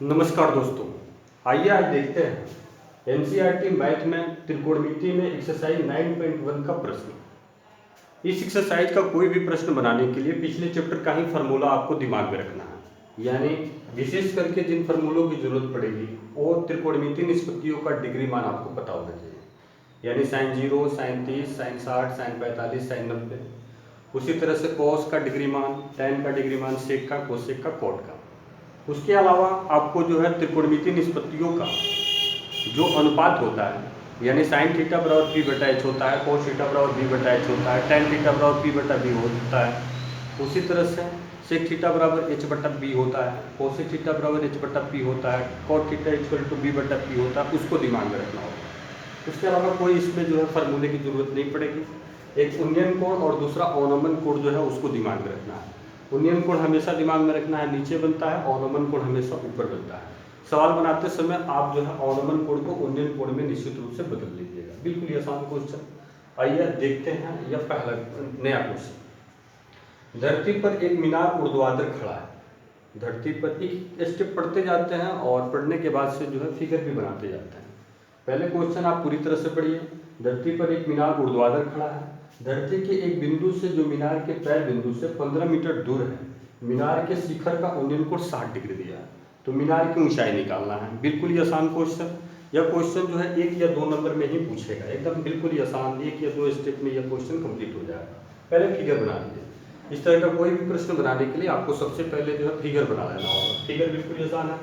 नमस्कार दोस्तों, आइए आज देखते हैं एनसीईआरटी मैथ में त्रिकोणमिति में एक्सरसाइज 9.1 का प्रश्न। इस एक्सरसाइज का कोई भी प्रश्न बनाने के लिए पिछले चैप्टर का ही फार्मूला आपको दिमाग में रखना है, यानी विशेष करके जिन फार्मूलों की जरूरत पड़ेगी वो त्रिकोणमिति निष्पत्तियों का डिग्री मान आपको पता होना चाहिए, यानी sin 0, sin 30, sin 60, sin 45, sin 90। उसी तरह से cos का डिग्री मान, tan का डिग्री मान, sec का, cosec का, cot का। उसके अलावा आपको जो है त्रिकोणमिति निष्पत्तियों का जो अनुपात होता है, यानी साइन थीटा बराबर पी बटा एच होता है, कोस थीटा बराबर बी बटा एच होता है, टेन थीटा बराबर पी बटा बी होता है। उसी तरह से सेक थीटा बराबर एच बटा बी होता है, कोसेक थीटा बराबर एच बटा पी होता है, cot theta equal to B बटा पी होता है, उसको दिमाग में रखना होगा। उसके अलावा कोई इसमें जो है फार्मूले की जरूरत नहीं पड़ेगी। एक उन्नयन कोण और दूसरा अवनमन कोण जो है उसको दिमाग में रखना है। उन्नयन कोण हमेशा दिमाग में रखना है नीचे बनता है, अवनमन कोण हमेशा ऊपर बनता है। सवाल बनाते समय आप जो है अवनमन कोण को उन्नयन कोण में निश्चित रूप से बदल लीजिएगा। बिल्कुल ही आसान क्वेश्चन। आइए देखते हैं यह पहला नया क्वेश्चन। धरती पर एक मीनार ऊर्ध्वाधर खड़ा है। धरती पर एक स्टेप पढ़ते जाते हैं और पढ़ने के बाद से जो है फिगर भी बनाते जाते हैं। पहले क्वेश्चन आप पूरी तरह से पढ़िए। धरती पर एक मीनार ऊर्ध्वाधर खड़ा है। धरती के एक बिंदु से जो मीनार के पैर बिंदु से 15 मीटर दूर है, मीनार के शिखर का उन्नयन कोण 60 डिग्री दिया है, तो मीनार की ऊंचाई निकालना है। बिल्कुल ही आसान क्वेश्चन। यह क्वेश्चन जो है 1 या 2 नंबर में ही पूछेगा, एकदम बिल्कुल ही आसान। 1 या 2 स्टेप में यह क्वेश्चन कंप्लीट हो जाएगा। पहले फिगर बना लीजिए। इस तरह का कोई भी प्रश्न बनाने के लिए आपको सबसे पहले जो है फिगर बना लेना होगा। फिगर बिल्कुल आसान है।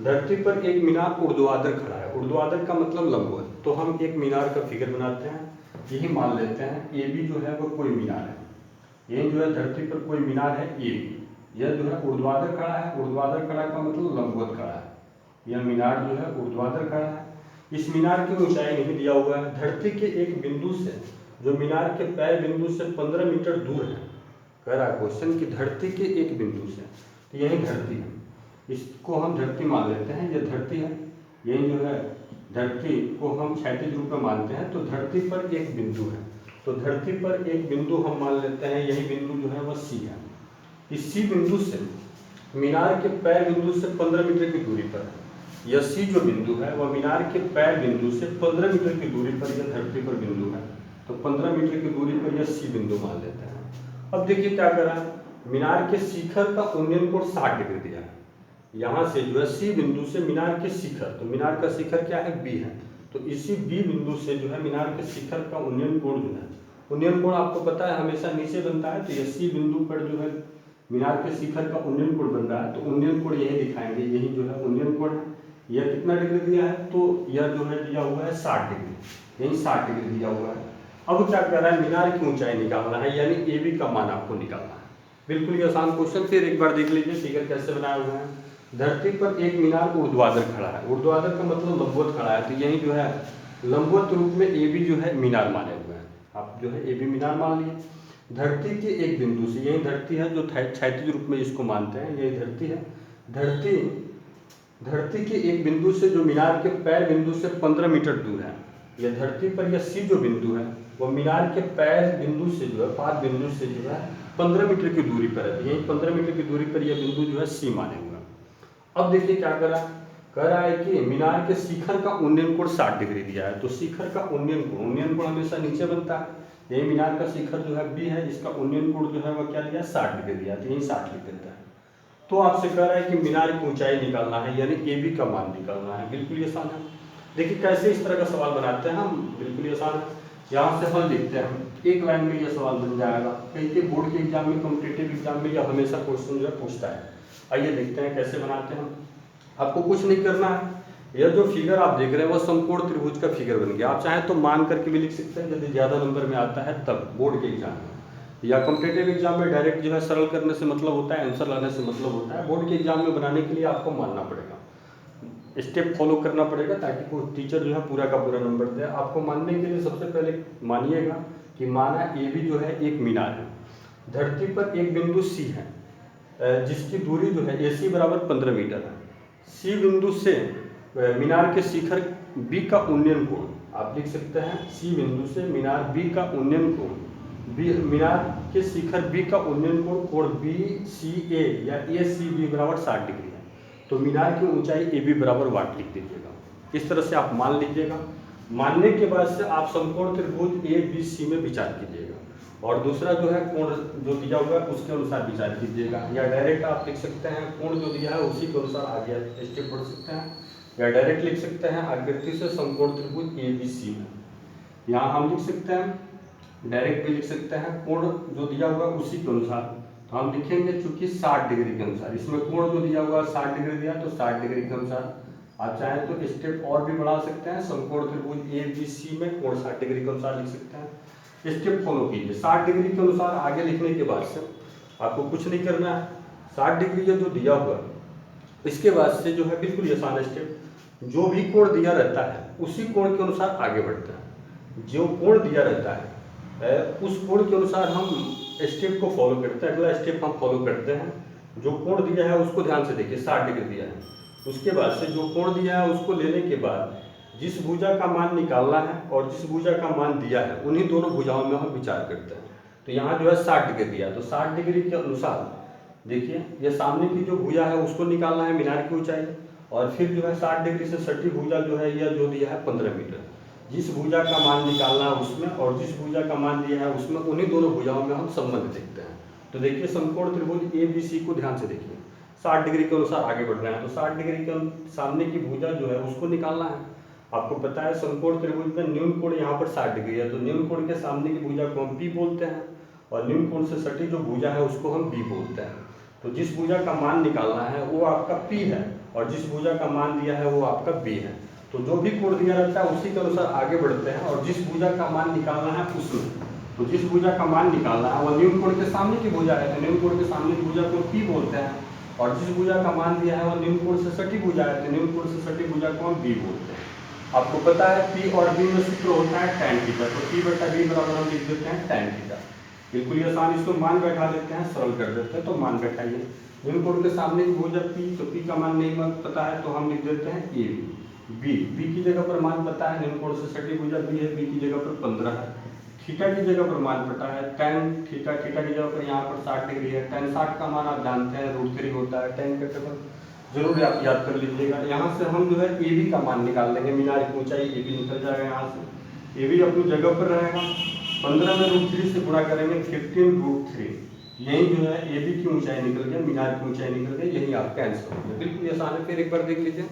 धरती पर एक मीनार ऊर्ध्वाधर खड़ा है। ऊर्ध्वाधर का मतलब लंबवत, तो हम एक मीनार का फिगर बनाते हैं। यही मान लेते हैं ए बी जो है वो कोई मीनार है। ये जो है धरती पर कोई मीनार है ए बी। यह जो है ऊर्ध्वाधर खड़ा है। ऊर्ध्वाधर खड़ा का मतलब लंबवत खड़ा है। यह मीनार जो है ऊर्ध्वाधर खड़ा है। इस मीनार की ऊंचाई नहीं दिया हुआ है। धरती के एक बिंदु से जो मीनार के पैर बिंदु से 15 मीटर दूर है, कह रहा है क्वेश्चन कि धरती के एक बिंदु से, तो यही धरती है, इसको हम धरती मान लेते हैं। यह धरती है। यही जो है धरती को हम क्षैतिज रूप में मानते हैं, तो धरती पर एक बिंदु है, तो धरती पर एक बिंदु हम मान लेते हैं। यही बिंदु जो है वह सी है। इस सी बिंदु से मीनार के पैर बिंदु से 15 मीटर की दूरी पर है। यह सी जो बिंदु है वह मीनार के पैर बिंदु से 15 मीटर की दूरी पर यह धरती पर बिंदु है, तो 15 मीटर की दूरी पर यह सी बिंदु मान लेते हैं। अब देखिए क्या करा, मीनार के शिखर का उन्नयन कोण 60 डिग्री दिया है। यहाँ से जो है सी बिंदु से मीनार के शिखर, तो मीनार का शिखर क्या है, बी है, तो इसी बी बिंदु से जो है मीनार के शिखर का उन्नयन कोण जो है, उन्नयन कोण आपको पता है हमेशा नीचे बनता है, तो यह सी बिंदु पर जो है मीनार के शिखर का उन्नयन कोण बन रहा है, तो उन्नयन कोण यही दिखाएंगे। यही जो है उन्नयन कोण है। यह कितना डिग्री दिया है, तो यह जो है दिया हुआ है 60 डिग्री। यही 60 डिग्री दिया हुआ है। अब क्या कर रहा है, मीनार की ऊंचाई निकालना है, यानी ए बी का मान आपको निकालना है। बिल्कुल ही आसान क्वेश्चन। फिर एक बार देख लीजिए फिगर कैसे बनाया हुआ है। धरती पर एक मीनार ऊर्ध्वाधर खड़ा है। ऊर्ध्वाधर का मतलब लंबवत खड़ा है, तो यही जो है लंबवत रूप में ए बी जो है मीनार माने हुए हैं। आप जो है ए बी मीनार मान लिए। धरती के एक बिंदु से, यही धरती है जो क्षैतिज रूप में इसको मानते हैं, यही धरती है। धरती के एक बिंदु से जो मीनार के पैर बिंदु से 15 मीटर दूर है, यह धरती पर यह सी जो बिंदु है वह मीनार के पैर बिंदु से जो है, पाद बिंदु से जो है 15 मीटर की दूरी पर है। यही 15 मीटर की दूरी पर यह बिंदु जो है सी माने हुए हैं। अब देखिए क्या कह रहा है कि मीनार के शिखर का उन्नयन कोण 60 डिग्री दिया है, तो शिखर का उन्नयन कोण हमेशा नीचे बनता है। यही मीनार का शिखर जो है बी है, इसका उन्नयन कोण जो है वह क्या दिया, 60 डिग्री दिया, तो यही 60 लिख देता है। तो आपसे कह रहा है कि मीनार की ऊंचाई निकालना है, यानी ए बी का मान निकालना है। बिल्कुल ही आसान है। देखिए कैसे इस तरह का सवाल बनाते हैं हम, बिल्कुल ही आसान है। यहाँ से हल देखते हैं, एक लाइन में यह सवाल बन जाएगा। कहीं बोर्ड के एग्जाम में, कॉम्पिटेटिव एग्जाम में यह हमेशा क्वेश्चन जो है पूछता है। आइए देखते हैं कैसे बनाते हैं। आपको कुछ नहीं करना है। यह जो फिगर आप देख रहे हैं वह समकोण त्रिभुज का फिगर बन गया। आप चाहें तो मान करके भी लिख सकते हैं, यदि ज़्यादा नंबर में आता है तब बोर्ड के एग्जाम में, या कॉम्पिटेटिव एग्जाम में डायरेक्ट जो है सरल करने से मतलब होता है, आंसर लाने से मतलब होता है। बोर्ड के एग्जाम में बनाने के लिए आपको मानना पड़ेगा, स्टेप फॉलो करना पड़ेगा, ताकि कोई टीचर जो है पूरा का पूरा नंबर दे। आपको मानने के लिए सबसे पहले मानिएगा कि माना ए बी जो है एक मीनार है। धरती पर एक बिंदु सी है जिसकी दूरी जो है ए सी बराबर 15 मीटर है। सी बिंदु से मीनार के शिखर बी का उन्नयन कोण आप लिख सकते हैं। सी बिंदु से मीनार बी का उन्नयन कोण, मीनार के शिखर बी का उन्नयन कोण बी सी ए या ए सी बी बराबर 60 डिग्री है। तो मीनार की ऊंचाई AB बराबर वाट लिख दीजिएगा। इस तरह से आप मान लीजिएगा। मानने के बाद से आप समकोण त्रिभुज ABC में विचार कीजिएगा और दूसरा जो है कोण जो दिया हुआ है उसके अनुसार विचार कीजिएगा, या डायरेक्ट आप लिख सकते हैं कोण जो दिया है उसी के अनुसार आगे स्टेप बढ़ सकते हैं, या डायरेक्ट लिख सकते हैं आकृति से समकोण त्रिभुज ABC में। यहाँ हम लिख सकते हैं डायरेक्ट भी लिख सकते हैं कोण जो दिया हुआ है उसी के अनुसार, तो हम लिखेंगे चूंकि 60 डिग्री के अनुसार। इसमें कोण जो दिया हुआ है 60 डिग्री दिया तो 60 डिग्री के अनुसार आप चाहें तो स्टेप और भी बढ़ा सकते हैं, समकोण त्रिभुज ABC में कोण 60 डिग्री के अनुसार लिख सकते हैं। स्टेप फॉलो कीजिए। 60 डिग्री के अनुसार आगे लिखने के बाद से आपको कुछ नहीं करना है, 60 डिग्री जो दिया हुआ है इसके बाद से जो है बिल्कुल आसान स्टेप, जो भी कोण दिया रहता है उसी कोण के अनुसार आगे बढ़ते हैं। जो कोण दिया रहता है उस कोण के अनुसार हम स्टेप को फॉलो करते हैं। अगला स्टेप हम फॉलो करते हैं, जो कोण दिया है उसको ध्यान से देखिए, 60 डिग्री दिया है, उसके बाद से जो कोण दिया है उसको लेने के बाद जिस भुजा का मान निकालना है और जिस भुजा का मान दिया है उन्हीं दोनों भुजाओं में हम विचार करते हैं। तो यहाँ जो है 60 डिग्री दिया, तो 60 डिग्री के अनुसार देखिए ये सामने की जो भुजा है उसको निकालना है मीनार की ऊंचाई, और फिर जो है 60 डिग्री से सटी भुजा जो है यह जो दिया है 15 मीटर, जिस भुजा का मान निकालना है उसमें और जिस भुजा का मान दिया है उसमें उन्हीं दोनों भुजाओं में हम संबंध देखते हैं। तो देखिए समकोण त्रिभुज ABC को ध्यान से देखिए, 60 डिग्री के अनुसार आगे बढ़ रहे हैं, तो 60 डिग्री के सामने की भुजा जो है उसको निकालना है। आपको पता है समकोण त्रिभुज में न्यून कोण यहाँ पर 60 डिग्री है, तो न्यून कोण के सामने की भुजा को हम P बोलते हैं और न्यून कोण से सटी जो भुजा है उसको हम B बोलते हैं। तो जिस भुजा का मान निकालना है वो आपका P है और जिस भुजा का मान दिया है वो आपका B है। तो जो भी कोण दिया रहता है उसी के अनुसार आगे बढ़ते हैं और जिस भुजा का मान निकालना है उसमें, तो जिस भुजा का मान निकालना है वो न्यून कोण के सामने की भुजा है, तो न्यून कोण के सामने की भुजा को P बोलते हैं, और जिस भुजा का मान दिया है वो न्यून कोण से सटी भुजा है, तो न्यून कोण से सटी भुजा को हम B बोलते हैं। आपको पता है P और B में सूत्र होता है tan थीटा, तो P बटा B बराबर हम लिख देते हैं tan थीटा। बिल्कुल आसान, इसको मान बैठा देते हैं, सरल कर देते हैं, तो मान बैठाइए। न्यून कोण के सामने की भुजा P, तो P का मान नहीं पता है तो हम लिख देते हैं AB। B की जगह पर मान पता है, न्यून कोण से सटी भुजा B है, B की जगह पर 15 है। थीटा की जगह पर मान पता है tan थीटा, थीटा की जगह पर यहाँ पर 60 डिग्री है, tan 60 का मान आप जानते हैं √3 होता है, tan का टेबल जरूर आप याद कर लीजिएगा। यहाँ से हम जो है AB का मान निकाल लेंगे, मीनार की ऊंचाई AB निकल जाएगा, यहाँ से AB अपनी जगह पर रहेगा, 15 में √3 से गुणा करेंगे 15√3, यही जो है AB की ऊंचाई निकल गया, मीनार की ऊंचाई निकल गई, यही आपका आंसर हो गया। बिल्कुल आसान है। फिर एक बार देख लीजिए,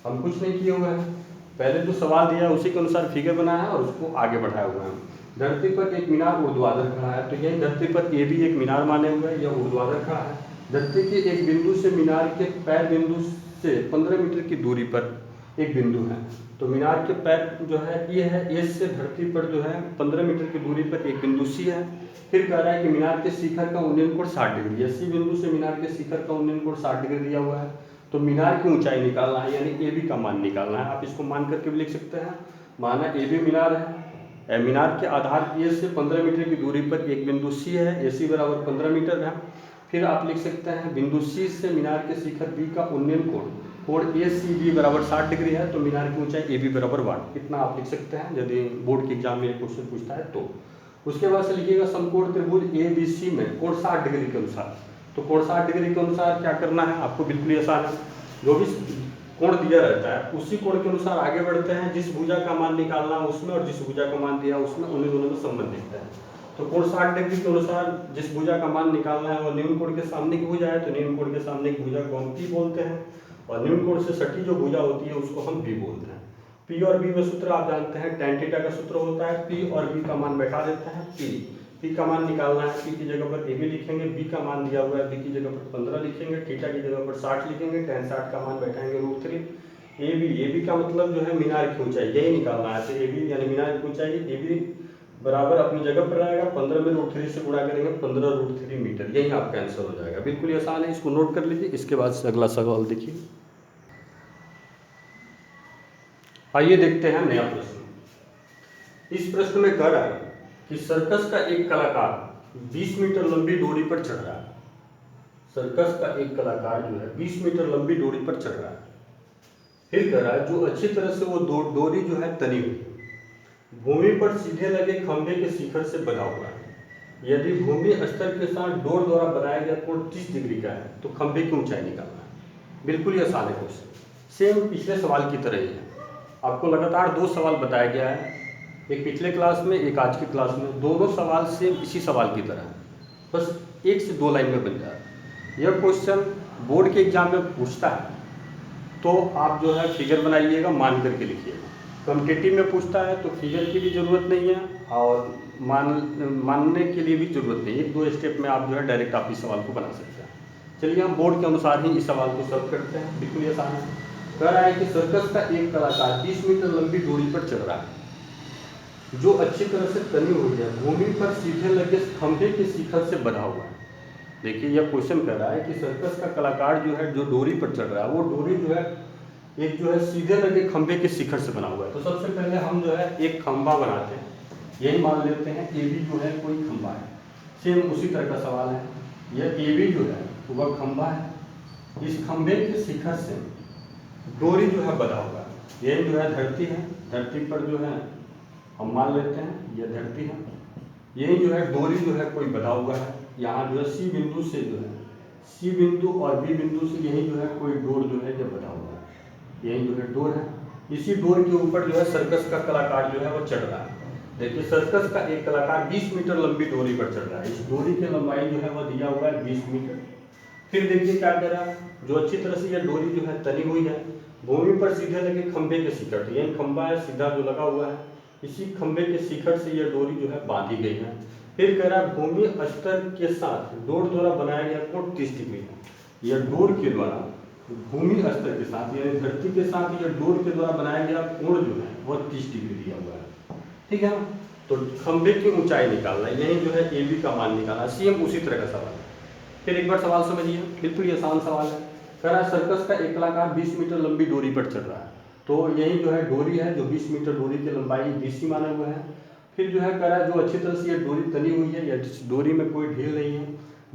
हम कुछ नहीं किए हुए हैं, पहले जो सवाल दिया है उसी के अनुसार फिगर बनाया है और उसको आगे बढ़ाया हुआ है। धरती पर एक मीनार ऊर्ध्वाधर खड़ा है, तो यही धरती पर AB एक मीनार माने हुए है, यह ऊर्ध्वाधर खड़ा है। धरती के एक बिंदु से मीनार के पैर बिंदु से 15 मीटर की दूरी पर एक बिंदु है, तो मीनार के पैर जो है ये है, A से धरती पर जो है 15 मीटर की दूरी पर एक बिंदु C है। फिर कह रहा है कि मीनार के शिखर का उन्नयन कोण 60 डिग्री है, C बिंदु से मीनार के शिखर का उन्नयन कोण 60 डिग्री दिया हुआ है, तो मीनार की ऊंचाई निकालना है, यानी AB का मान निकालना है। आप इसको मान करके भी लिख सकते हैं, माना AB मीनार है, मीनार के आधार A से 15 मीटर की दूरी पर एक बिंदु C है, AC बराबर 15 मीटर है। फिर आप लिख सकते हैं बिंदु C से मीनार के शिखर B का उन्नयन कोण ACB बराबर 60 डिग्री है, तो मीनार की ऊंचाई AB बराबर वाट, इतना आप लिख सकते हैं यदि बोर्ड के एग्जाम में क्वेश्चन पूछता है तो। उसके बाद से लिखिएगा समकोण त्रिभुज ABC में कोण 60 डिग्री के अनुसार, तो कोण 60 डिग्री के अनुसार क्या करना है आपको, बिल्कुल आसान है। जो भी कोण दिया रहता है उसी कोण के अनुसार आगे बढ़ते हैं, जिस भुजा का मान निकालना है उसमें और जिस भुजा का मान दिया उसमें उन्हीं दोनों में संबंध दिखता है। तो कोण 60 डिग्री के अनुसार जिस भुजा का मान निकालना है वो न्यून कोण के सामने की भुजा है, तो न्यून कोण के सामने की भुजा को हम P बोलते हैं, और न्यून कोण से सटी जो भुजा होती है उसको हम B बोलते हैं। P और B में सूत्र आप जानते हैं, tan थीटा का सूत्र होता है, P और B का मान बैठा देते हैं P का मान निकालना है, P की जगह पर AB लिखेंगे, B का मान दिया हुआ है, B की जगह पर 15 लिखेंगे, थीटा की जगह पर 60 लिखेंगे, tan 60 का मान बैठाएंगे √3। AB का मतलब जो है मीनार की ऊंचाई, यही निकालना है, तो AB यानी मीनार की ऊंचाई AB बराबर अपनी जगह पर रहेगा, 15 में √3 से गुणा करेंगे 15√3 मीटर, यही आपका आंसर हो जाएगा। बिल्कुल आसान है, इसको नोट कर लीजिए। इसके बाद से अगला सवाल देखिए, आइए देखते हैं नया प्रश्न। इस प्रश्न में कह रहा है कि सर्कस का एक कलाकार 20 मीटर लंबी डोरी पर चढ़ रहा है। सर्कस का एक कलाकार जो है 20 मीटर लंबी डोरी पर चढ़ रहा है। फिर कह रहा है जो अच्छी तरह से वो डोरी जो है तनी हुई, भूमि पर सीधे लगे खंभे के शिखर से बना हुआ है। यदि भूमि स्तर के साथ डोर द्वारा बनाया गया कोण 30 डिग्री का है तो खंभे की ऊंचाई निकालना है। बिल्कुल ही आसान है क्वेश्चन, सेम पिछले सवाल की तरह ही है। आपको लगातार 2 सवाल बताया गया है, एक पिछले क्लास में एक आज की क्लास में, दोनों सवाल सेम इसी सवाल की तरह है, बस 1 से 2 लाइन में बन जाता है। यह क्वेश्चन बोर्ड के एग्जाम में पूछता है तो आप जो है फिगर बनाइएगा, मान करके लिखिएगा। कॉम्पिटिटिव में पूछता है तो फिगर की भी ज़रूरत नहीं है और मानने के लिए भी ज़रूरत नहीं है, 1-2 स्टेप में आप जो है डायरेक्ट आप इस सवाल को बना सकते हैं। चलिए हम बोर्ड के अनुसार ही इस सवाल को सॉल्व करते हैं, बिल्कुल ही आसान है। कह रहा है कि सर्कस का एक कलाकार 20 मीटर लंबी दूरी पर चल रहा है, जो अच्छी तरह से तनी हुई है, भूमि पर सीधे लगे खंभे के शिखर से बंधा हुआ है। देखिए यह क्वेश्चन कर रहा है कि सर्कस का कलाकार जो है जो डोरी पर चढ़ रहा है, वो डोरी जो है एक जो है सीधे लगे खंभे के शिखर से बना हुआ है। तो सबसे पहले हम जो है एक खंभा बनाते हैं, यही मान लेते हैं ए बी जो है कोई खंभा है। सेम उसी तरह का सवाल है, यह ए बी जो है वह खंभा है, इस खंभे के शिखर से डोरी जो है बंधा हुआ है, यही जो है धरती है, धरती पर जो है हम मान लेते हैं यह धरती है, यही जो है डोरी जो है कोई बंधा हुआ है। यहाँ जो है सी बिंदु से जो है सी बिंदु और बी बिंदु से यही जो है कोई डोर जो है यह बंधा हुआ है, यही जो है डोर है। इसी डोर के ऊपर जो है सर्कस का कलाकार जो है वो चढ़ रहा है। देखिए सर्कस का एक कलाकार 20 मीटर लंबी डोरी पर चढ़ रहा है, इस डोरी की लंबाई जो है वह दिया हुआ है 20 मीटर। फिर देखिए क्या कर रहा है, जो अच्छी तरह से यह डोरी जो है तनी हुई है, भूमि पर सीधे लगे खंभे के शिखर, यही खंभा है सीधा जो लगा हुआ है, इसी खंभे के शिखर से यह डोरी जो है बांधी गई है। फिर कह रहा है भूमि स्तर के साथ डोर द्वारा बनाया गया कोण 30 डिग्री है। यह डोर के द्वारा भूमि स्तर के साथ यानी धरती के साथ यह डोर के द्वारा बनाया गया कोण जो है वह 30 डिग्री दिया हुआ है, ठीक है। तो खंभे की ऊंचाई निकालना है, यही जो है ए बी का मान निकालना, सेम उसी तरह का सवाल है। फिर एक बार सवाल समझिए, बिल्कुल ही आसान सवाल है। कह रहा है सर्कस का एक कलाकार 20 मीटर लंबी डोरी पर चढ़ रहा है, तो यही जो है डोरी है, जो 20 मीटर डोरी की लंबाई 20 ही माना हुआ है। फिर जो है कह रहा है जो अच्छी तरह से ये डोरी तनी हुई है, या डोरी में कोई ढील नहीं है,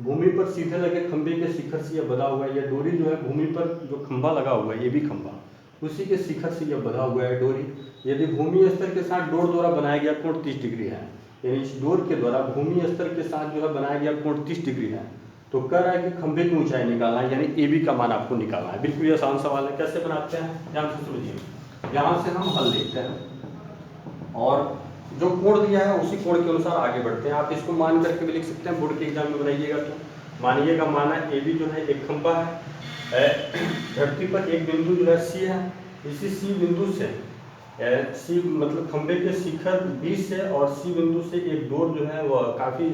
भूमि पर सीधे लगे खंभे के शिखर से यह बंधा हुआ है। यह डोरी जो है भूमि पर जो खंभा लगा हुआ है, ये भी खंभा, उसी के शिखर से यह बंधा हुआ है डोरी। यदि भूमि स्तर के साथ डोर द्वारा बनाया गया कोण 30 डिग्री है, यानी इस डोर के द्वारा भूमि स्तर के साथ जो है बनाया गया कोण 30 डिग्री है, तो कह रहा है कि खंभे की ऊंचाई निकालना है, यानी ए बी का मान आपको निकालना है। बिल्कुल ही आसान सवाल है, कैसे बनाते हैं ध्यान से समझिए। यहाँ से हम हल लिखते हैं और जो कोण दिया है उसी कोण के अनुसार आगे बढ़ते हैं। आप इसको मान करके भी लिख सकते हैं, बोर्ड के एग्जाम में बनाइएगा तो मानिएगा माना ए बी जो है एक खंभा है, धरती पर एक बिंदु जो है सी है, इसी सी बिंदु से सी मतलब खंभे के शिखर 20 है और सी बिंदु से एक डोर जो है वह काफ़ी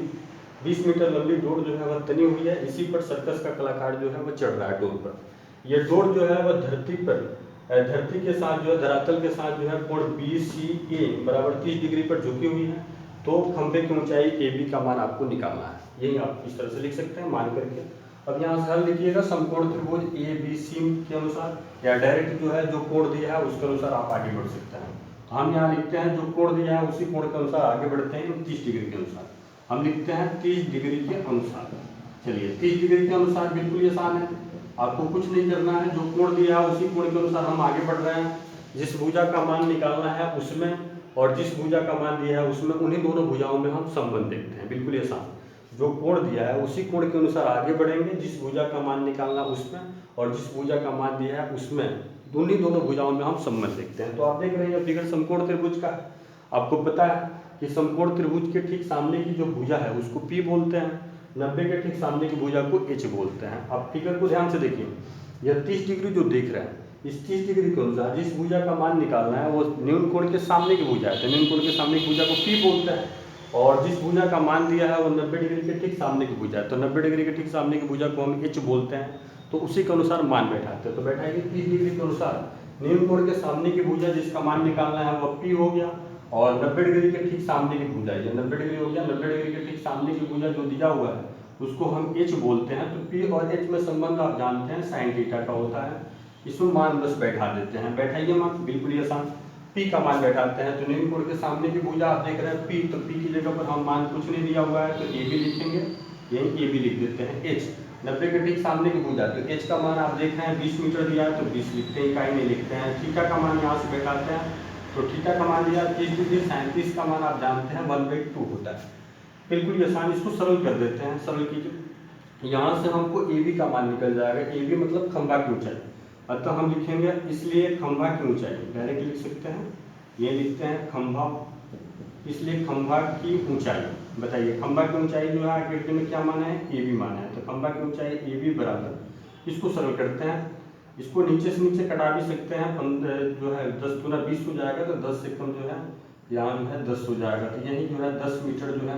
20 मीटर लंबी डोर जो है वह तनी हुई है, इसी पर सर्कस का कलाकार जो है वह चढ़ रहा है डोर पर। यह डोर जो है वह धरती पर धरती के साथ जो है धरातल के साथ जो है कोण बी सी ए बराबर 30 डिग्री पर झुकी हुई है, तो खंभे की ऊंचाई ए बी का मान आपको निकालना है। यही आप इस तरह से लिख सकते हैं मान करके। अब यहाँ से हल लिखिएगा समकोण त्रिभुज ए बी सी के अनुसार, या डायरेक्ट जो है जो कोण दिया है उसके अनुसार आप आगे बढ़ सकते हैं। हम यहाँ लिखते हैं जो कोण दिया है उसी कोण के अनुसार आगे बढ़ते हैं, 30 डिग्री के अनुसार हम लिखते हैं 30 डिग्री के अनुसार। चलिए 30 डिग्री के अनुसार बिल्कुल ही आसान है, आपको कुछ नहीं करना है, जो कोण दिया है उसी कोण के अनुसार हम आगे बढ़ रहे हैं। जिस भुजा का मान निकालना है उसमें और जिस भुजा का मान दिया है उसमें, उन्हीं दोनों भुजाओं में हम संबंध देखते हैं। बिल्कुल ही आसान, जो कोण दिया है उसी कोण के अनुसार आगे बढ़ेंगे, जिस भुजा का मान निकालना उसमें और जिस भुजा का मान दिया है उसमें, उन्हीं दोनों भुजाओं में हम संबंध देखते हैं। तो आप देख रहे हैं फिगर समकोण त्रिभुज का, आपको पता है कि समकोण त्रिभुज के ठीक सामने की जो भुजा है उसको P बोलते हैं, 90 के ठीक सामने की भुजा को H बोलते हैं। अब फिगर को ध्यान से देखिए, यह 30 डिग्री जो देख रहे हैं, इस 30 डिग्री के अनुसार जिस भुजा का मान निकालना है वो न्यून कोण के सामने की भुजा है, तो न्यून कोण के सामने की भुजा को P बोलते हैं, और जिस भुजा का मान दिया है वो 90 डिग्री के ठीक सामने की भुजा है, तो 90 डिग्री के ठीक सामने की भुजा को हम H बोलते हैं। तो उसी के अनुसार मान बैठाते हैं, तो बैठाएंगे 30 डिग्री के अनुसार न्यून कोण के सामने की भुजा जिसका मान निकालना है वह P हो गया, और 90 डिग्री के ठीक सामने की भुजा, ये 90 डिग्री हो गया, 90 डिग्री के ठीक सामने की भुजा जो दिया हुआ है उसको हम H बोलते हैं। तो P और H में संबंध आप जानते हैं साइन थीटा का होता है, इसमें मान बस बैठा देते हैं। बैठाइए मान, बिल्कुल ही आसान, P का मान बैठाते हैं। तो न्यून कोण के सामने की भुजा आप देख रहे हैं P, तो P की जगह पर हम मान कुछ नहीं दिया हुआ है तो AB लिखेंगे, यही AB लिख देते हैं। H 90 के ठीक सामने की भुजा, तो H का मान आप देख रहे हैं 20 मीटर दिया है तो 20 लिखते हैं, इकाई नहीं लिखते हैं। थीटा का मान यहाँ से बैठाते हैं, तो थीटा का मान दिया 30 डिग्री, 37 का मान आप जानते हैं 1/2 होता है। बिल्कुल ही आसान, इसको सरल कर देते हैं, सरल कीजिए। यहाँ से हमको ए बी का मान निकल जाएगा। ए बी मतलब खंभा की ऊंचाई, अतः हम लिखेंगे इसलिए खंभा की ऊंचाई डायरेक्ट लिख सकते हैं, ये लिखते हैं खंभा, इसलिए खंभा की ऊंचाई। बताइए खंभा की ऊंचाई जो है आकृति में क्या माना है, ए बी माना है, तो खंभा की ऊंचाई ए बी बराबर, इसको सरल करते हैं, इसको नीचे से नीचे कटा भी सकते हैं, जो है 10 गुना 20 हो जाएगा, तो 10 से कम जो है यहाँ जो है 10 हो जाएगा, तो यही जो है 10 मीटर जो है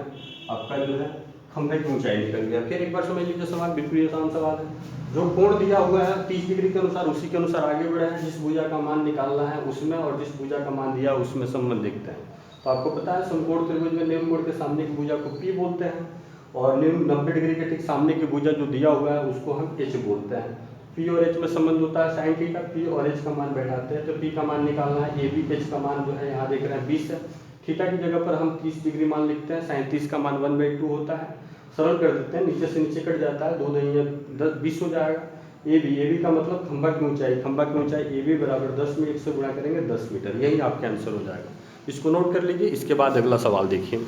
आपका जो है खंभे की ऊंचाई निकल गया। फिर एक बार समझ लीजिए सवाल, बिल्कुल आसान सवाल है। जो कोण दिया हुआ है 30 डिग्री के अनुसार, उसी के अनुसार आगे बढ़े हैं, जिस भुजा का मान निकालना है उसमें और जिस भुजा का मान दिया उसमें संबंध देखते हैं। तो आपको पता है समकोण त्रिभुज में निम्न कोण के सामने की भुजा को P बोलते हैं, और निम्न 90 डिग्री के ठीक सामने की भुजा जो दिया हुआ है उसको हम H बोलते हैं। P और H में संबंध होता है साइन थीटा, P और H का मान बैठाते हैं, तो P का मान निकालना है, AB H का मान जो है यहाँ देख रहे हैं 20 है, थीटा की जगह पर हम 30 डिग्री मान लिखते हैं, साइन 30 का मान 1/2 होता है, सरल कर देते हैं, नीचे से नीचे कट जाता है, 2 दूनी 10 20 हो जाएगा। AB का मतलब खंभा की ऊंचाई, खंभा की ऊंचाई AB बराबर 10 में 1 से गुणा करेंगे 10 मीटर, यही आपके आंसर हो जाएगा। इसको नोट कर लीजिए। इसके बाद अगला सवाल देखिए,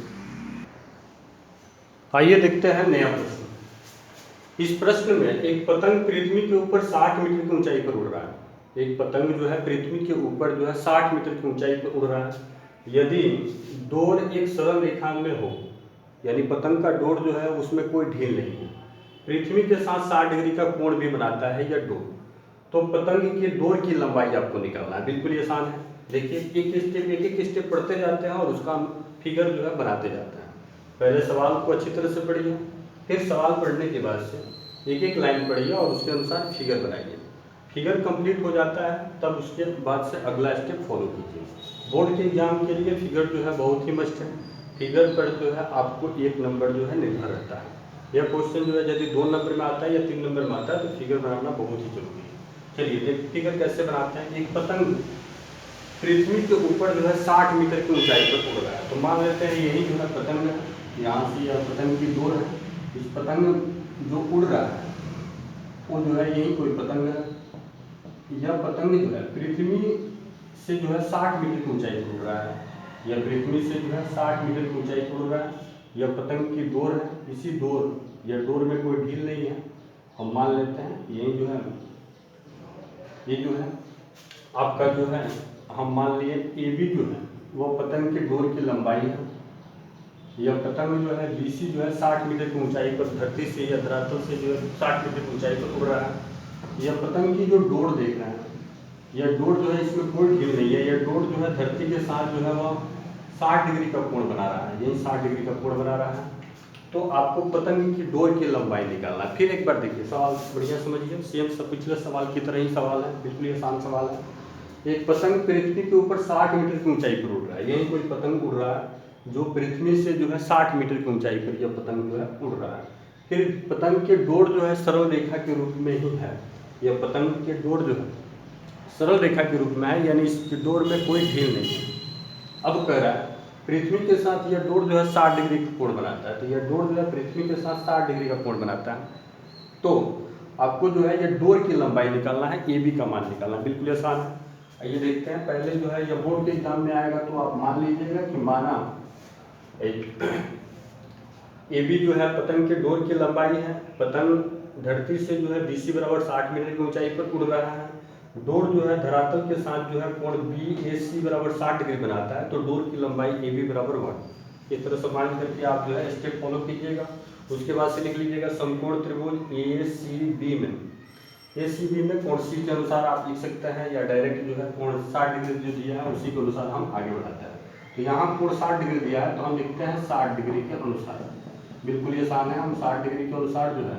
आइए देखते हैं नया प्रश्न। इस प्रश्न में एक पतंग पृथ्वी के ऊपर 60 मीटर की ऊंचाई पर उड़ रहा है। एक पतंग जो है पृथ्वी के ऊपर जो है 60 मीटर की ऊंचाई पर उड़ रहा है। यदि डोर एक सरल रेखा में हो, यानी पतंग का डोर जो है उसमें कोई ढील नहीं है, पृथ्वी के साथ 60 डिग्री का कोण भी बनाता है यह डोर, तो पतंग के डोर की लंबाई आपको निकालना है। बिल्कुल आसान है, देखिए एक एक स्टेप पढ़ते जाते हैं और उसका फिगर जो है बनाते जाते हैं। पहले सवाल को अच्छी तरह से पढ़िए, फिर सवाल पढ़ने के बाद से एक एक लाइन पढ़िए और उसके अनुसार फिगर बनाइए। फिगर कंप्लीट हो जाता है तब उसके बाद से अगला स्टेप फॉलो कीजिए। बोर्ड के एग्जाम के लिए फिगर जो है बहुत ही मस्ट है, फिगर पर जो है आपको 1 नंबर जो है निर्भर रहता है। यह क्वेश्चन जो है यदि 2 नंबर में आता है या 3 नंबर में आता है तो फिगर बनाना बहुत ही जरूरी है। चलिए देख फिगर कैसे बनाते हैं। एक पतंग पृथ्वी के ऊपर जो है 60 मीटर की ऊंचाई पर उड़ रहा है, तो मान लेते हैं यही जो है पतंग है, यहाँ से यह पतंग की डोर है, इस पतंग जो उड़ रहा है वो जो है यही कोई पतंग है। यह पतंग जो है पृथ्वी से जो है 60 मीटर की ऊंचाई पर उड़ रहा है, यह पृथ्वी से जो है 60 मीटर की ऊंचाई पर उड़ रहा है। यह पतंग की डोर है, इसी डोर, यह डोर में कोई ढील नहीं है, हम मान लेते हैं यही जो है, ये जो है आपका जो है हम मान लिए AB जो है वो पतंग के डोर की लंबाई है। यह पतंग जो है BC जो है 60 मीटर की ऊंचाई पर धरती से या धरातल से जो है 60 मीटर की ऊंचाई पर उड़ रहा है। यह पतंग की जो डोर देख रहे हैं, यह डोर जो है इसमें कोई ढील नहीं है, यह डोर जो है धरती के साथ जो है वह 60 डिग्री का कोण बना रहा है, यही 60 डिग्री का कोण बना रहा है। तो आपको पतंग की डोर की लंबाई निकालना है। फिर एक बार देखिए सवाल बढ़िया समझिए, सेम सब पिछले सवाल की तरह ही सवाल है, बिल्कुल आसान सवाल है। एक पतंग पृथ्वी के ऊपर 60 मीटर की ऊंचाई पर उड़ रहा है, यही कोई पतंग उड़ रहा है जो पृथ्वी से जो है 60 मीटर की ऊंचाई पर यह पतंग जो है उड़ रहा है। फिर पतंग के डोर जो है सरल रेखा के रूप में ही है, यह पतंग के डोर जो है सरल रेखा के रूप में है, यानी इस डोर में कोई ढील नहीं है। अब कह रहा है पृथ्वी के साथ यह डोर जो है 60 डिग्री का कोण बनाता है, तो यह डोर जो है पृथ्वी के साथ 60 डिग्री का कोण बनाता है। तो आपको जो है यह डोर की लंबाई निकालना है, AB का मान निकालना है, बिल्कुल आसान है। आइए देखते हैं, पहले जो है यह बोर्ड के एग्जाम में आएगा तो आप मान लीजिएगा कि माना AB जो है पतंग के डोर की लंबाई है, पतंग धरती से जो है BC बराबर 60 मीटर की ऊंचाई पर उड़ रहा है, डोर जो है धरातल के साथ जो है कोण BAC बराबर 60 डिग्री बनाता है, तो डोर की लंबाई AB बराबर 1। इस तरह से मान करके आप जो है स्टेप फॉलो कीजिएगा। उसके बाद से लिख लीजिएगा समकोण त्रिभुज ACB में, ACB में कोण C के अनुसार आप लिख सकते हैं, या डायरेक्ट जो है कोण 60 डिग्री जो दिया है उसी के अनुसार हम आगे बढ़ाते हैं। तो यहाँ कोण 60 डिग्री दिया है तो हम लिखते हैं 60 डिग्री के अनुसार, बिल्कुल आसान है। हम 60 डिग्री के अनुसार जो है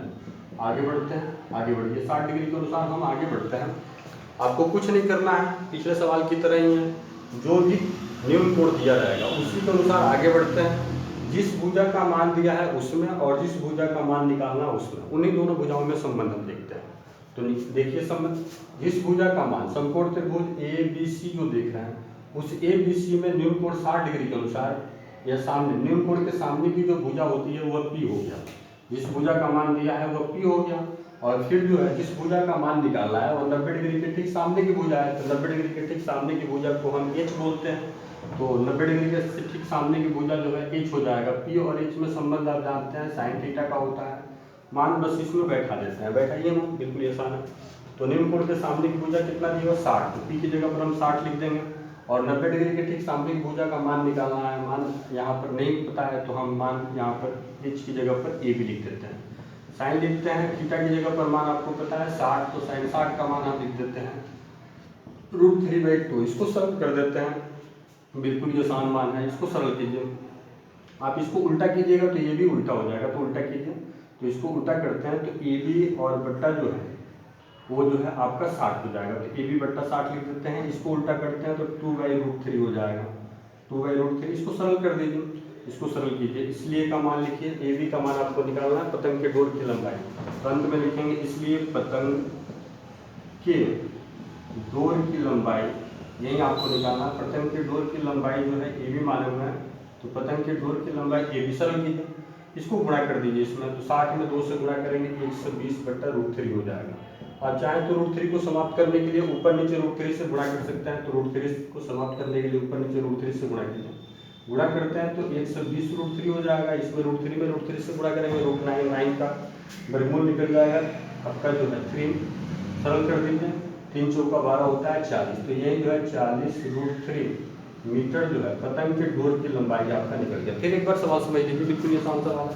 आगे बढ़ते हैं, आगे बढ़िए, 60 डिग्री के अनुसार हम आगे बढ़ते हैं। आपको कुछ नहीं करना है, पिछले सवाल की तरह ही है, जो भी निम्न कोण दिया जाएगा उसी के अनुसार आगे बढ़ते हैं। जिस भुजा का मान दिया है उसमें और जिस भुजा का मान निकालना उसमें, उन्हीं दोनों भुजाओं में संबंध हम देखते हैं। तो देखिए संबंध, जिस भुजा का मान समकोण त्रिभुज ABC जो देख रहे हैं उस ABC में निम्न कोण 60 डिग्री के अनुसार, या सामने निम्न कोण के सामने की जो भुजा होती है वह P हो गया, जिस भुजा का मान दिया है वह P हो गया। और फिर जो है जिस भुजा का मान निकालना है वो 90 डिग्री के ठीक सामने की भुजा है, तो 90 डिग्री के ठीक सामने की भुजा को हम H बोलते हैं। तो 90 डिग्री के ठीक सामने की भुजा जो है H हो जाएगा। P और H में संबंध आप जानते हैं साइन थीटा का होता है, मान बस इसमें बैठा देते हैं, बैठाइए ना, बिल्कुल आसान है। तो निम्न कोण के सामने की भुजा कितना दी हुआ 60, तो पी की जगह पर हम 60 लिख देंगे। और 90 डिग्री के ठीक सामने की भुजा का मान निकालना है, मान यहाँ पर नहीं पता है तो हम मान यहाँ पर एच की जगह पर ए भी लिख देते हैं। साइन लिखते हैं, थीटा की जगह पर मान आपको पता है 60, तो साइन 60 का मान हम लिख देते हैं √3/2। इसको सरल कर देते हैं, बिल्कुल ये आसान मान है, इसको सरल कीजिए। आप इसको उल्टा कीजिएगा तो ये भी उल्टा हो जाएगा, तो उल्टा कीजिए। तो इसको उल्टा करते हैं तो ए बी और बट्टा जो है वो जो है आपका 60 हो जाएगा, तो ए बी बट्टा 60 लिख देते हैं। इसको उल्टा करते हैं तो 2/√3 हो जाएगा, 2/√3। इसको सरल कर दीजिए, इसको सरल कीजिए। इसलिए का मान लिखिए, ए बी का मान आपको निकालना है पतंग के डोर की लंबाई, तो अंत में लिखेंगे इसलिए पतंग के डोर की लंबाई, यही आपको निकालना। पतंग के डोर की लंबाई जो है ए बी मालूम है, तो पतंग के डोर की लंबाई ए बी सरल कीजिए, इसको गुणा कर दीजिए इसमें, तो 60 में 2 से गुणा करेंगे 120/√3 हो जाएगा। आप चाहें तो √3 को समाप्त करने के लिए ऊपर नीचे √3 से गुणा कर सकते हैं, तो √3 को समाप्त करने के लिए ऊपर नीचे √3 से गुणा कीजिए। गुणा करते हैं तो 120√3 हो जाएगा, इसमें √3 में √3 से गुणा करेंगे √9 का वर्गमूल निकल जाएगा आपका जो है 3, सरल कर दीजिए। 3 चौका 12 होता है 40, तो यही जो है 40√3 मीटर जो है पतंग के डोर की लंबाई आपका निकल गया। फिर एक बार सवाल समझ लीजिए, बिल्कुल आसान सवाल है।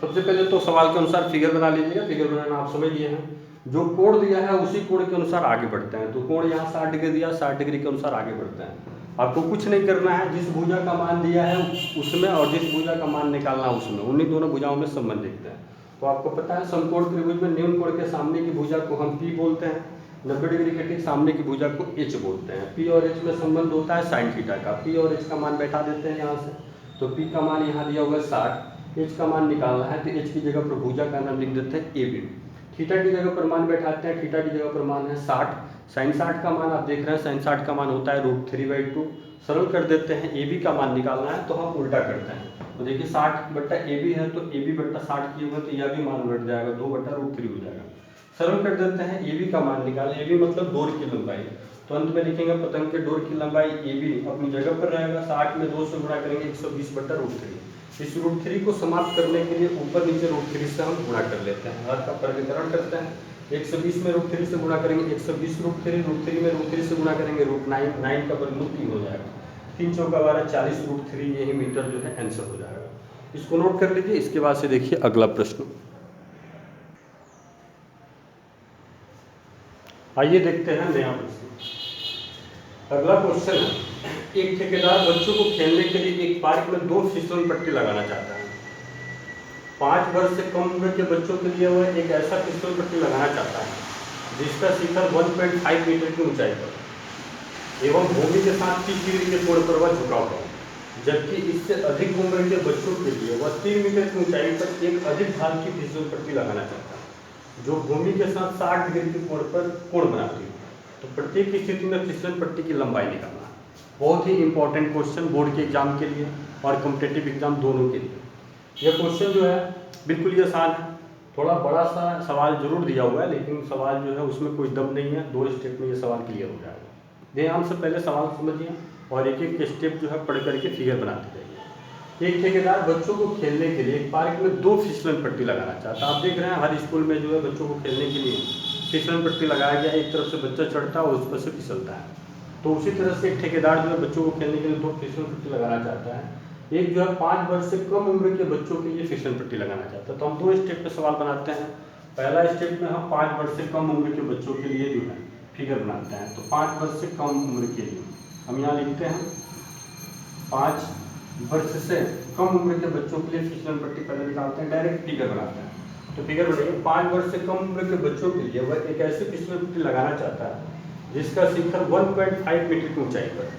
सबसे पहले तो सवाल के अनुसार फिगर बना लीजिएगा, फिगर बनाना आप समझ लिए हैं। जो कोण दिया है उसी कोण के अनुसार आगे बढ़ते हैं, तो कोण यहाँ 60 डिग्री दिया, 60 डिग्री के अनुसार आगे बढ़ते हैं। आपको कुछ नहीं करना है, जिस भुजा का मान दिया है उसमें और जिस भुजा का मान निकालना है उसमें, उन्हीं दोनों भुजाओं में संबंध देखते हैं। तो आपको पता है समकोण त्रिभुज में निम्न कोण के सामने की भुजा को हम पी बोलते हैं, 90 डिग्री के ठीक सामने की भुजा को एच बोलते हैं। पी और एच में संबंध होता है साइन थीटा का। पी और एच का मान बैठा देते हैं यहाँ से, तो पी का मान यहाँ दिया हुआ है 60, एच का मान निकालना है, तो एच की जगह पर भुजा का नाम लिख देते हैं ए बी। थीटा की जगह पर मान बैठाते हैं, थीटा की जगह पर मान है 60, साइन 60 का मान आप देख रहे हैं, साइन 60 का मान होता है √3/2। सरल कर देते हैं, ए बी का मान निकालना है तो हम उल्टा करते हैं, तो देखिए 60/ए बी है, तो ए बी बट्टा 60 किए हुए तो यह भी मान उलट जाएगा, 2/√3 हो जाएगा। सरल कर देते हैं, ए बी का मान निकालें, ए बी मतलब डोर की लंबाई, तो अंत में लिखेंगे पतंग के डोर की लंबाई ए बी अपनी जगह पर रहेगा, 60 में 2 से गुणा करेंगे 120/√3। इस √3 को समाप्त करने के लिए ऊपर नीचे √3 से हम गुणा कर लेते हैं, हर का वर्गीकरण करते हैं। 120 में √3 से गुणा करेंगे 120√3, √3 में √3 से गुणा करेंगे √9 का वर्गमूल 3 हो जाएगा, 3 चौका 12 40√3, यही मीटर जो है आंसर हो जाएगा। इसको नोट कर लीजिए। इसके बाद से देखिए अगला प्रश्न, आइए देखते हैं नया प्रश्न। अगला क्वेश्चन है, एक ठेकेदार बच्चों को खेलने के लिए एक पार्क में 2 फिसल पट्टी लगाना चाहता है। 5 वर्ष से कम उम्र के बच्चों के लिए वह एक ऐसा फिसल पट्टी लगाना चाहता है जिसका शिखर 1.5 मीटर की ऊंचाई पर एवं भूमि के साथ 30 डिग्री के कोण पर वह झुका हुआ, जबकि इससे अधिक उम्र के बच्चों के लिए वह 3 मीटर की ऊंचाई पर एक अधिक ढाल की फिसल पट्टी लगाना चाहता है जो भूमि के साथ 60 डिग्री के कोण पर कोण बनाती है। तो प्रत्येक स्थिति में फिसलन पट्टी की लंबाई निकालना है। बहुत ही इंपॉर्टेंट क्वेश्चन बोर्ड के एग्जाम के लिए और कॉम्पिटिटिव एग्जाम दोनों के लिए। यह क्वेश्चन जो है बिल्कुल ही आसान है, थोड़ा बड़ा सा सवाल जरूर दिया हुआ है, लेकिन सवाल जो है उसमें कोई दम नहीं है, 2 स्टेप में ये सवाल क्लियर हो जाएगा। ध्यान से पहले सवाल समझिए और एक एक स्टेप जो है पढ़ करके फिगर बनाते जाइए। एक ठेकेदार बच्चों को खेलने के लिए एक पार्क में 2 फिसलन पट्टी लगाना चाहता है। आप देख रहे हैं हर स्कूल में जो है बच्चों को खेलने के लिए फिसलन पट्टी लगाया गया, एक तरफ से बच्चा चढ़ता है और उस पर से फिसलता है। तो उसी तरह से एक ठेकेदार जो है बच्चों को खेलने के लिए 2 फिसलन पट्टी लगाना चाहता है। एक जो है 5 वर्ष से कम उम्र के बच्चों के लिए फिसलन पट्टी लगाना चाहता है। तो हम 2 स्टेप पे सवाल बनाते हैं। पहला स्टेप में हम 5 वर्ष से कम उम्र के बच्चों के लिए जो है फिगर बनाते हैं। तो 5 वर्ष से कम उम्र के लिए हम यहाँ लिखते हैं 5 वर्ष से कम उम्र के बच्चों के लिए फिसलन पट्टी पहले निकालते हैं, डायरेक्ट फिगर बनाते हैं। तो फिगर बनाइए, 5 वर्ष से कम उम्र के बच्चों के लिए वह एक ऐसी फिसलन पट्टी लगाना चाहता है जिसका शिखर 1.5 मीटर की ऊंचाई पर।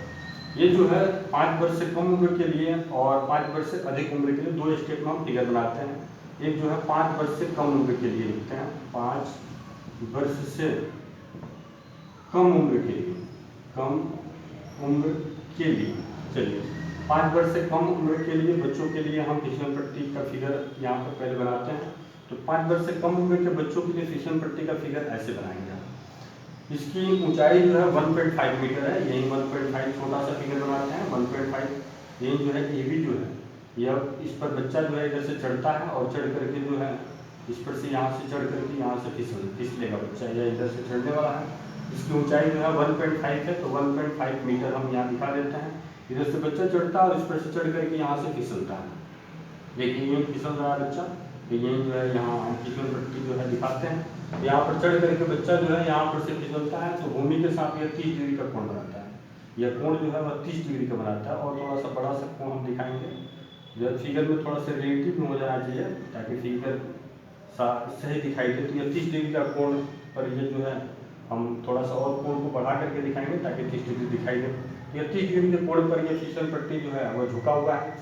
ये जो है 5 वर्ष से कम उम्र के लिए और 5 वर्ष से अधिक उम्र के लिए 2 स्टेप में हम फिगर बनाते हैं। एक जो है 5 वर्ष से कम उम्र के लिए लिखते हैं, 5 वर्ष से कम उम्र के लिए, कम उम्र के लिए। चलिए 5 वर्ष से कम उम्र के लिए बच्चों के लिए हम फिसलन पट्टी का फिगर यहाँ पर पहले बनाते हैं। तो 5 वर्ष से कम उम्र के बच्चों के लिए फिसलन पट्टी का फिगर ऐसे बनाएंगे। इसकी ऊंचाई जो है 1.5 मीटर है, यही 1.5 छोटा सा फिगर बनाते हैं 1.5। यही जो है ए बी जो है यह इस पर बच्चा जो है इधर से चढ़ता है और चढ़ करके जो है इस पर से यहाँ से चढ़ करके यहाँ से फिसलेगा बच्चा, या इधर से चढ़ने वाला है। इसकी ऊंचाई जो है 1.5 है, तो 1.5 मीटर हम यहाँ दिखा देते हैं। इधर से बच्चा चढ़ता है और इस पर से चढ़ करके यहाँ से फिसलता है। देखिए ये फिसल रहा है बच्चा, तो ये जो है यहाँ हम फिसल पट्टी जो है दिखाते हैं। यहाँ पर चढ़ करके बच्चा जो है यहाँ पर से फिसलता है, तो भूमि के साथ यह 30 डिग्री का कोण बनाता है। यह कोण जो है वह 30 डिग्री का बनाता है। और थोड़ा सा बड़ा सा कोण हम दिखाएंगे, जो फिगर में थोड़ा सा रिलेटिव में हो जाना चाहिए ताकि फिगर सही दिखाई दे। तो यह 30 डिग्री का कोण पर ये जो है हम थोड़ा सा और कोण को बढ़ा करके दिखाएंगे ताकि 30 डिग्री दिखाई दे। यह 30 डिग्री के कोण पर यह फिसल पट्टी जो है वह झुका हुआ है।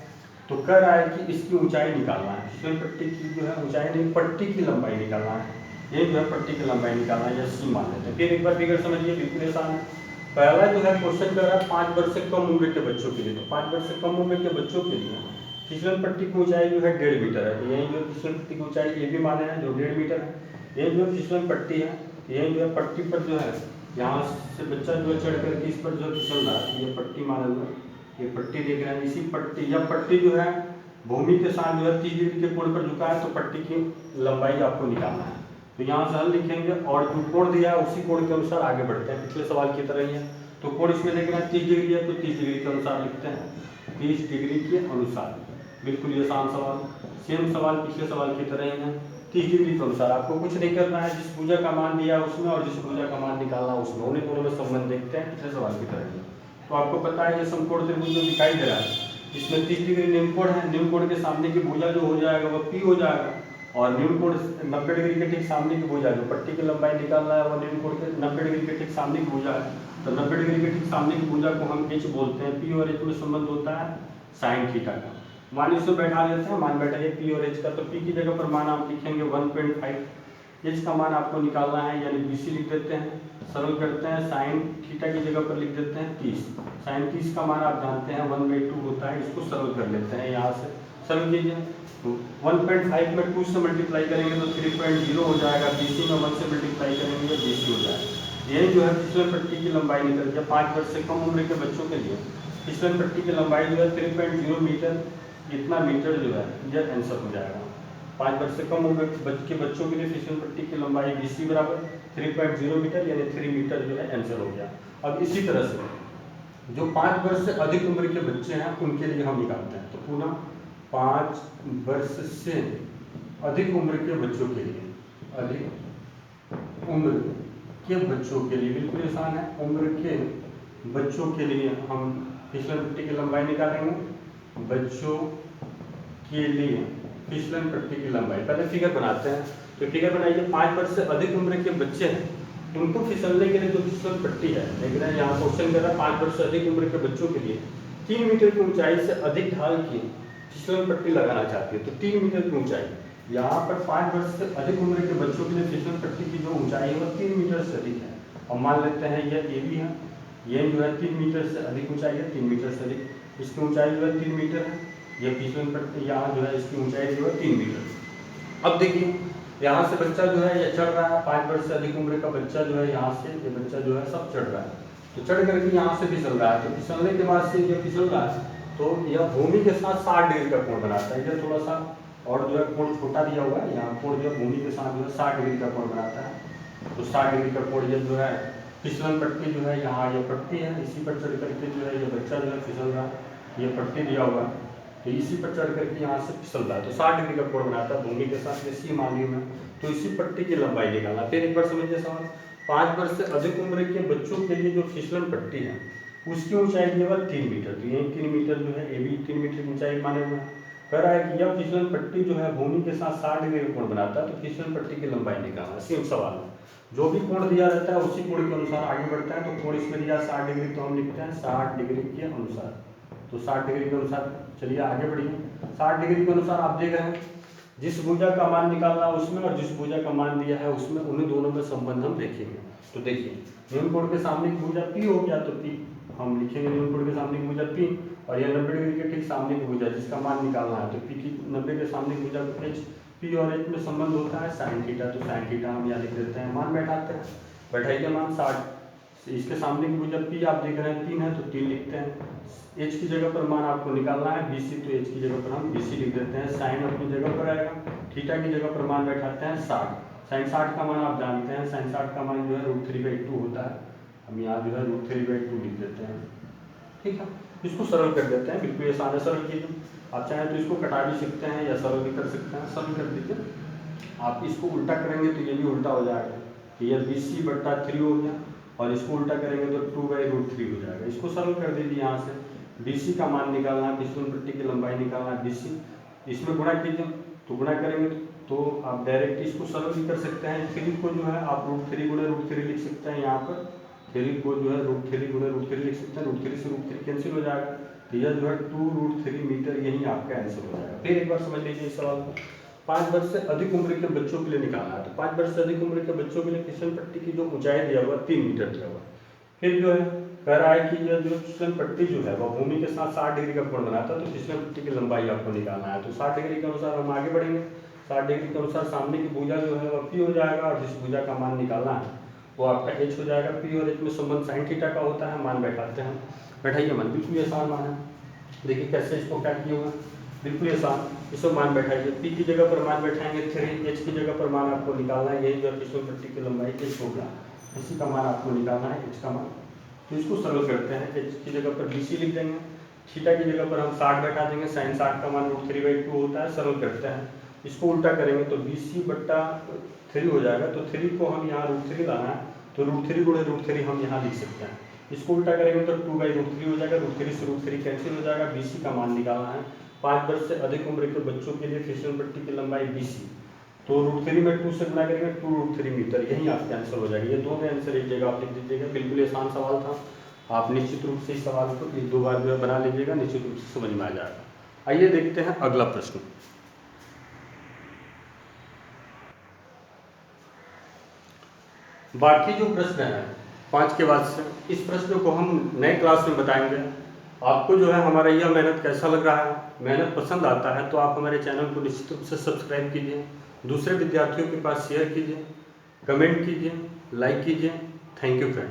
तो कह रहा है कि इसकी ऊंचाई निकालना है। फिसल पट्टी की जो है ऊंचाई नहीं, पट्टी की लंबाई निकालना है। ये जो है पट्टी की लंबाई निकालना है, या सी मान लेते हैं। फिर एक बार फिगर समझिए, बिल्कुल आसान है। पहला जो है क्वेश्चन कर रहा है 5 वर्ष से कम उम्र के बच्चों के लिए। तो 5 वर्ष से कम उम्र के बच्चों के लिए फिसलन पट्टी की ऊंचाई जो है 1.5 मीटर है। तो यही जो फिसलन पट्टी की ऊंचाई ये भी माने हैं जो 1.5 मीटर है। ये जो फिसलन पट्टी है, यही जो है पट्टी पर जो है यहाँ से बच्चा जो है चढ़ करके इस पर जो फिसल रहा है, ये पट्टी माने हुए, ये पट्टी देख रहे हैं। इसी पट्टी, यह पट्टी जो है भूमि के साथ जो है 30 डिग्री के कोण पर झुका है, तो पट्टी की लंबाई आपको निकालना है। तो यहाँ से हल लिखेंगे और जो कोण दिया है उसी कोण के अनुसार आगे बढ़ते हैं, पिछले सवाल की तरह ही है। तो कोण इसमें देख रहे हैं 30 डिग्री है, तो 30 डिग्री के अनुसार लिखते हैं, 30 डिग्री के अनुसार। बिल्कुल ये आसान सवाल, सेम सवाल पिछले सवाल की तरह ही है। 30 डिग्री के अनुसार आपको कुछ नहीं करना है, जिस भुजा का मान दिया है उसमें और जिस भुजा का मान निकालना है उसमें, उन्हीं दोनों में संबंध देखते हैं, पिछले सवाल की तरह ही। तो आपको पता है ये समकोण त्रिभुज जो दिखाई दे रहा है, इसमें 30 डिग्री निम्न कोण है। निम्न कोण के सामने की भुजा जो हो जाएगा वह P हो जाएगा, और निम्न कोण 90 डिग्री के ठीक सामने की भुजा, जो पट्टी की लंबाई निकालना है, वो निम्न कोण के 90 डिग्री के ठीक सामने की भुजा है। तो 90 डिग्री के ठीक सामने की भुजा को हम H बोलते हैं। P और H में संबंध होता है साइन थीटा का। मान इसको बैठा लेते हैं, मान बैठाइए P और H का। तो P की जगह पर मान आप लिखेंगे 1.5, H का मान आपको निकालना है, यानी BC लिख देते हैं, सरल करते हैं। साइन थीटा की जगह पर लिख देते हैं 30। साइन 30 का मान आप जानते हैं 1/2 होता है, इसको सरल कर लेते हैं। यहाँ से सरल कीजिए, तो 1.5 में 2 से मल्टीप्लाई करेंगे तो 3.0 हो जाएगा। BC में 1 से मल्टीप्लाई करेंगे तो BC हो जाएगा। यही जो है फिसलन पट्टी की लंबाई निकल गया 5 वर्ष से कम उम्र के बच्चों के लिए। फिसलन पट्टी की लंबाई जो है 3.0 मीटर, इतना मीटर जो है यह आंसर हो जाएगा। 5 वर्ष से कम उम्र के बच्चों के लिए फिसलन पट्टी की लंबाई BC बराबर 3.0 मीटर, यानी 3 मीटर जो है आंसर हो गया। अब इसी तरह से जो 5 वर्ष से अधिक उम्र के बच्चे हैं उनके लिए हम निकालते हैं। तो पुनः 5 वर्ष से अधिक उम्र के बच्चों के लिए, अधिक उम्र के बच्चों के लिए बिल्कुल आसान है। उम्र के बच्चों के लिए हम फिसलन पट्टी की लंबाई निकालेंगे। बच्चों के लिए फिसलन पट्टी की लंबाई, पहले फिगर बनाते हैं। तो फिगर बनाइए, 5 वर्ष से अधिक उम्र के बच्चे हैं उनको फिसलने के लिए जो फिसलन पट्टी है, देख रहे हैं यहाँ क्वेश्चन कर रहा है 5 वर्ष से अधिक उम्र के बच्चों के लिए 3 मीटर की ऊंचाई से अधिक ढाल की फिसलन पट्टी लगाना चाहती है। तो 3 मीटर की ऊंचाई, यहाँ पर 5 वर्ष से अधिक उम्र के बच्चों के लिए फिसलन पट्टी की जो ऊंचाई है वो 3 मीटर से अधिक है। और मान लेते हैं यह AB है, ये जो है 3 मीटर से अधिक ऊंचाई है, 3 मीटर से अधिक, इसकी ऊंचाई जो है 3 मीटर है। यह फिसलन पट्टी यहाँ जो है इसकी ऊंचाई जो है 3 मीटर। अब देखिए यहाँ से बच्चा जो है यह चढ़ रहा है, 5 वर्ष से अधिक उम्र का बच्चा जो है यहाँ से ये बच्चा जो है सब चढ़ रहा है। तो चढ़ करके यहाँ से फिसल रहा है, तो फिसलने के बाद से ये फिसल रहा है तो यह भूमि के साथ 60 डिग्री का कोण बनाता है। यह थोड़ा सा और जो है कोण छोटा दिया हुआ है, यहाँ कोण जो है भूमि के साथ जो है 60 डिग्री का कोण बनाता है। तो 60 डिग्री का कोण ये जो है फिसलन पट्टी जो है, यहाँ ये पट्टी है, इसी पर चढ़ करके जो है ये बच्चा जो है फिसल रहा है, ये पट्टी दिया हुआ है, तो इसी पर चढ़ करके यहाँ से फिसल रहा है। तो 60 डिग्री का कोण बनाता है भूमि के साथ, इसी माध्यम में। तो इसी पट्टी की लंबाई निकालना। फिर एक बार समझिए सवाल, 5 वर्ष से अधिक उम्र के बच्चों के लिए जो फिसलन पट्टी है उसकी ऊंचाई केवल 3 मीटर। तो यही 3 मीटर जो है AB 3 मीटर की ऊंचाई माने हुए हैं। कह रहा है कि यह फिसलन पट्टी जो है भूमि के साथ 60 डिग्री का कोण बनाता है, तो फिसलन पट्टी की लंबाई निकालना। सेम सवाल है, जो भी कोण दिया रहता है उसी कोण के अनुसार आगे बढ़ता है। तो कोण इसमें दिया 60 डिग्री, तो हम लिखते हैं 60 डिग्री के अनुसार। तो 60 डिग्री के अनुसार चलिए आगे बढ़िए। 60 डिग्री के अनुसार आप देख रहे हैं जिस भुजा का मान निकालना है उसमें और जिस भुजा का मान दिया है उसमें, उन्हीं दोनों में संबंध हम देखेंगे। तो देखिए निम्न कोण के सामने की भुजा P हो गया, तो P हम लिखेंगे निम्न कोण के सामने की भुजा P, और यह 90 डिग्री के ठीक सामने की भुजा जिसका मान निकालना है, तो P की 90 के सामने की भुजा H। P और H में संबंध होता है साइन थीटा, तो साइन थीटा हम यहाँ लिख देते हैं। मान बैठाते हैं, बैठाइए मान इसके सामने की भुजा पी आप देख रहे हैं 3 है तो 3 लिखते हैं। एच की जगह पर मान आपको निकालना है BC, तो एच की जगह पर हम BC लिख देते हैं। साइन अपनी जगह पर आएगा, थीटा की जगह पर मान बैठाते हैं 60। साइन 60 का मान आप जानते हैं, साइन 60 का मान जो है √3/2 होता है। हम यहाँ जो है √3/2 लिख देते हैं, ठीक है। इसको सरल कर देते हैं, बिल्कुल आसान है, सरल कीजिए। आप चाहें तो इसको कटा भी सकते हैं या सरल भी कर सकते हैं। सरल कर दीजिए, आप इसको उल्टा करेंगे तो ये भी उल्टा हो जाएगा, तो ये BC/3 हो गया, और इसको उल्टा करेंगे तो 2/√3 हो जाएगा। इसको सरल कर दीजिए। यहाँ से BC का मान निकालना है, फिसलन पट्टी की लंबाई निकालना है BC, इसमें गुणा कीजिए, तो गुणा करेंगे तो आप डायरेक्ट इसको सरल भी कर सकते हैं। 3 को जो है आप √3 × √3 लिख सकते हैं। यहाँ पर 3 को जो है √3 × √3 लिख सकते हैं। √3 से √3 कैंसिल हो जाएगा, तो यह जो है 2√3 मीटर, यही आपका आंसर हो जाएगा। फिर एक बार समझ लीजिए इस सवाल को। 5 वर्ष से अधिक उम्र के बच्चों के लिए निकालना है, तो 5 वर्ष से अधिक उम्र के बच्चों के लिए फिसलन पट्टी की जो ऊंचाई दिया हुआ 3 मीटर दिया हुआ। फिर जो है कह रहा है कि यह जो फिसलन पट्टी जो है वह भूमि के साथ 60 डिग्री का कोण बनाता है, तो फिसलन पट्टी की लंबाई आपको निकालना है। तो 60 डिग्री के अनुसार हम आगे बढ़ेंगे। 60 डिग्री के अनुसार सामने की भुजा जो है वह P हो जाएगा, और जिस भुजा का मान निकालना है वो आपका H हो जाएगा। P और H में संबंध साइन थीटा का होता है। मान बैठाते हैं, बैठाइए मान, बिल्कुल आसान मान है। देखिए कैसे इसको क्या किया हुआ, बिल्कुल आसान। इसको मान बैठाइए, P की जगह पर मान बैठाएंगे 3, H की जगह पर मान आपको निकालना है, यही जो है फिसलन पट्टी की लंबाई H होगा, इसी का मान आपको निकालना है, H का मान। तो इसको सरल करते हैं, H की जगह पर BC लिख देंगे, थीटा की जगह पर हम 60 बैठा देंगे, साइन 60 का मान √3/2 होता है। सरल करते हैं, इसको उल्टा करेंगे तो BC/3 हो जाएगा, तो 3 को हम यहाँ √3 लाना है, तो √3 × √3 हम यहाँ लिख सकते हैं। इसको उल्टा करेंगे तो 2/√3 हो जाएगा, √3 से √3 कैंसिल हो जाएगा। BC का मान निकालना है। 5 वर्ष से अधिक उम्र के बच्चों के लिए फिसलन पट्टी की लंबाई BC, तो √3 में 2 से गुणा करेंगे 2√3 मीटर, यही आपका आंसर हो जाएगा। ये दोनों आंसर एक जगह आप लिख दीजिएगा, बिल्कुल आसान सवाल था। आप निश्चित रूप से इस सवाल को 1-2 बार जो है बना लीजिएगा, निश्चित रूप से समझ में आ जाएगा। आइए देखते हैं अगला प्रश्न। बाकी जो प्रश्न है 5 के बाद से, इस प्रश्न को हम नए क्लास में बताएंगे। आपको जो है हमारा यह मेहनत कैसा लग रहा है, मेहनत पसंद आता है तो आप हमारे चैनल को निश्चित रूप से सब्सक्राइब कीजिए, दूसरे विद्यार्थियों के पास शेयर कीजिए, कमेंट कीजिए, लाइक कीजिए। Thank you friend.